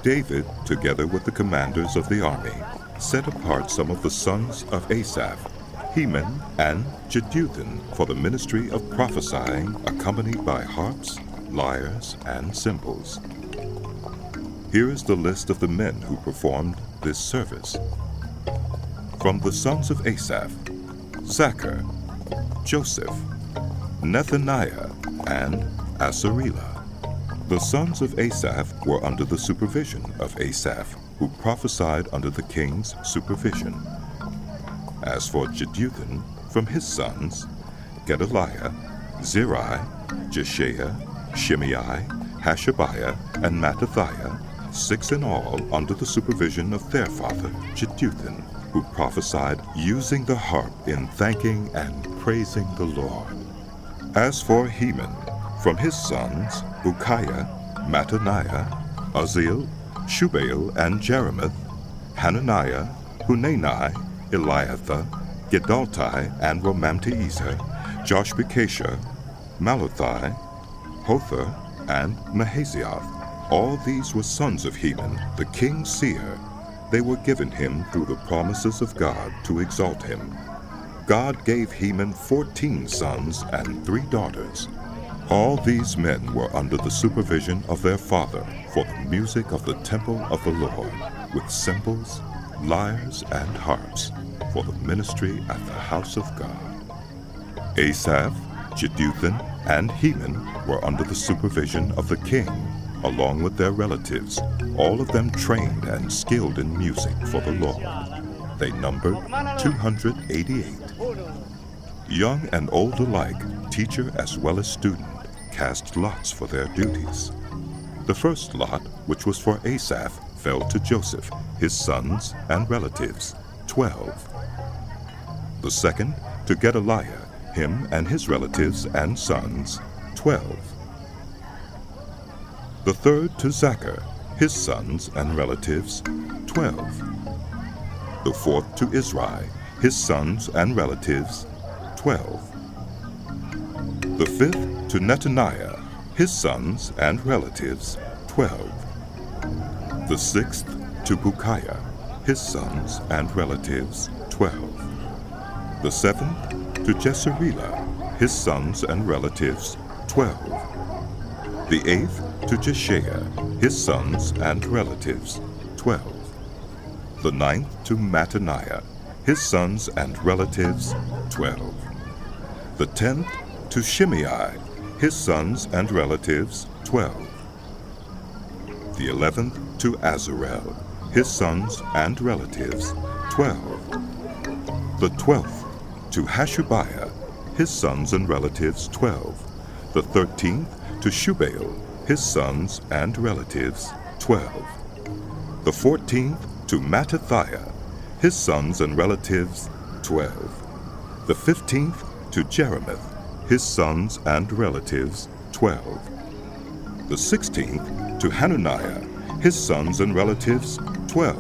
David, together with the commanders of the army, set apart some of the sons of Asaph, Heman and Jeduthun, for the ministry of prophesying, accompanied by harps, lyres, and cymbals. Here is the list of the men who performed this service. From the sons of Asaph: Zachar, Joseph, Nethaniah, and Asarela. The sons of Asaph were under the supervision of Asaph, who prophesied under the king's supervision. As for Jeduthun, from his sons: Gedaliah, Zeri, Jeshaiah, Shimei, Hashabiah, and Mattathiah, 6 in all under the supervision of their father Jeduthun, who prophesied using the harp in thanking and praising the Lord. As for Heman, from his sons Bukiah, Mattaniah, Uzziel, Shubael, and Jeremoth, Hananiah, Hunani, Eliathah, Gedalti, and Romamti-Ezer, Joshbekashah, Malathi, Hothar, and Mahazioth. All these were sons of Heman, the king's seer. They were given him through the promises of God to exalt him. God gave Heman 14 sons and 3 daughters. All these men were under the supervision of their father for the music of the temple of the Lord, with cymbals, lyres, and harps, for the ministry at the house of God. Asaph, Jeduthun, and Heman were under the supervision of the king, along with their relatives, all of them trained and skilled in music for the Lord. They numbered 288. Young and old alike, teacher as well as student, cast lots for their duties. The first lot, which was for Asaph, fell to Joseph, his sons and relatives, 12. The second to Gedaliah, him and his relatives and sons, 12. The third to Zachar, his sons and relatives, 12. The fourth to Izri, his sons and relatives, 12. The fifth to Nethaniah, his sons and relatives, 12. The sixth to Bukiah, his sons and relatives, 12. The seventh to Jesarela, his sons and relatives, 12. The eighth to Jeshaiah, his sons and relatives, 12. The ninth to Mattaniah, his sons and relatives, 12. The 10th to Shimei, his sons and relatives, 12. The 11th to Azarel, his sons and relatives, 12. The 12th to Hashabiah, his sons and relatives, 12. The 13th to Shubael, his sons and relatives, 12. The 14th to Mattathiah, his sons and relatives, 12. The 15th to Jeremoth, his sons and relatives, 12. The 16th to Hananiah, his sons and relatives, 12.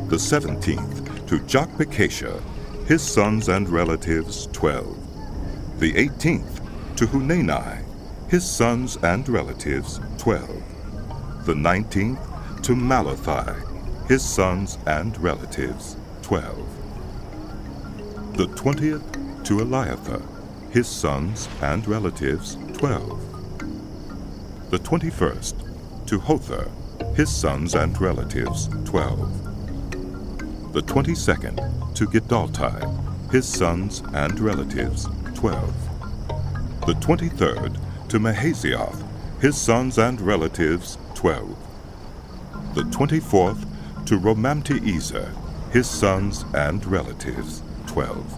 The 17th to Joshbekashah, his sons and relatives, 12. The 18th to Hunani, his sons and relatives, 12. The 19th to Malathi, his sons and relatives, 12. The 20th to Eliathah, his sons and relatives, 12. The 21st to Hothar, his sons and relatives, 12. The 22nd to Gedalti, his sons and relatives, 12. The 23rd to Mahazioth, his sons and relatives, 12. The 24th to Romamti-Ezer, his sons and relatives, 12.